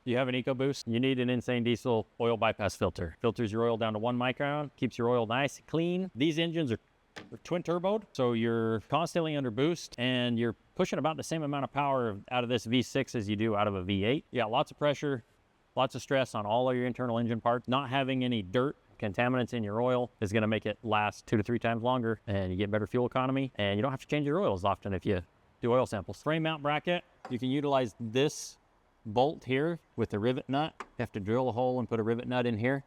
You have an EcoBoost, you need an insane diesel oil bypass filter. Filters your oil down to 1 micron, keeps your oil nice and clean. These engines are twin turboed, so you're constantly under boost and you're pushing about the same amount of power out of this V6 as you do out of a V8. You got lots of pressure, lots of stress on all of your internal engine parts. Not having any dirt, contaminants in your oil is gonna make it last 2 to 3 times longer, and you get better fuel economy, and you don't have to change your oil as often if you do oil samples. Frame mount bracket, you can utilize this bolt here with the rivet nut. You have to drill a hole and put a rivet nut in here,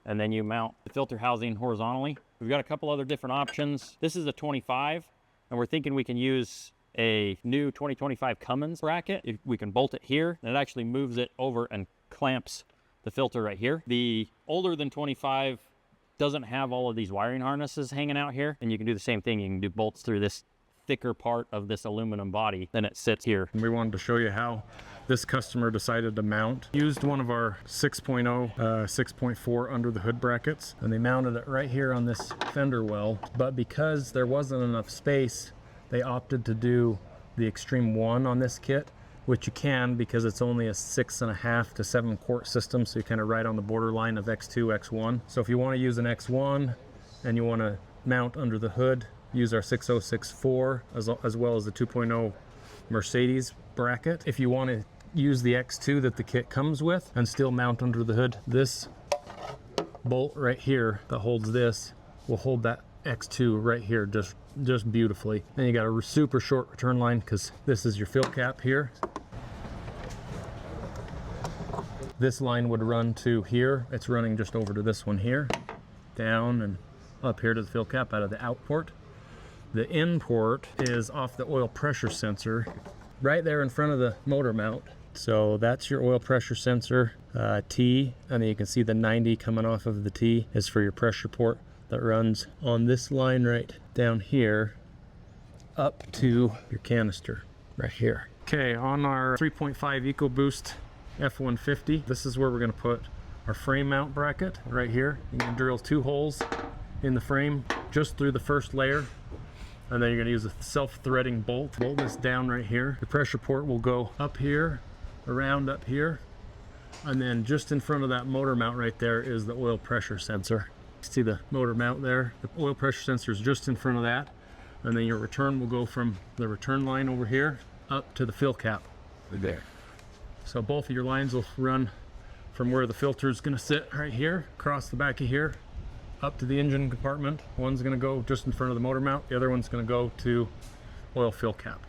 and then you mount the filter housing horizontally. We've got a couple other different options. This is a 25, and we're thinking we can use a new 2025 Cummins bracket. We can bolt it here, and it actually moves it over and clamps the filter right here. The older than 25 doesn't have all of these wiring harnesses hanging out here, and you can do the same thing. You can do bolts through this thicker part of this aluminum body, then it sits here. We wanted to show you how this customer decided to mount. Used one of our 6.0, 6.4 under the hood brackets, and they mounted it right here on this fender well. But because there wasn't enough space, they opted to do the Extreme 1 on this kit, which you can because it's only a 6.5 to 7 quart system, so you're kind of right on the borderline of X2, X1. So if you want to use an X1 and you want to mount under the hood, use our 6064 as well as the 2.0 Mercedes bracket. If you want to use the X2 that the kit comes with and still mount under the hood, this bolt right here that holds this will hold that X2 right here just beautifully. And you got a super short return line because this is your fill cap here. This line would run to here. It's running just over to this one here, down and up here to the fill cap out of the out port. The in port is off the oil pressure sensor right there in front of the motor mount. So that's your oil pressure sensor T, and then you can see the 90 coming off of the T is for your pressure port that runs on this line right down here up to your canister right here. Okay, on our 3.5 EcoBoost F-150, this is where we're going to put our frame mount bracket right here. You can drill 2 holes in the frame just through the first layer, and then you're going to use a self-threading bolt. Bolt this down right here. The pressure port will go up here, around up here, and then just in front of that motor mount right there is the oil pressure sensor. See the motor mount there? The oil pressure sensor is just in front of that, and then your return will go from the return line over here up to the fill cap there. So both of your lines will run from where the filter is going to sit right here, across the back of here, up to the engine compartment. One's going to go just in front of the motor mount, the other one's going to go to oil fill cap.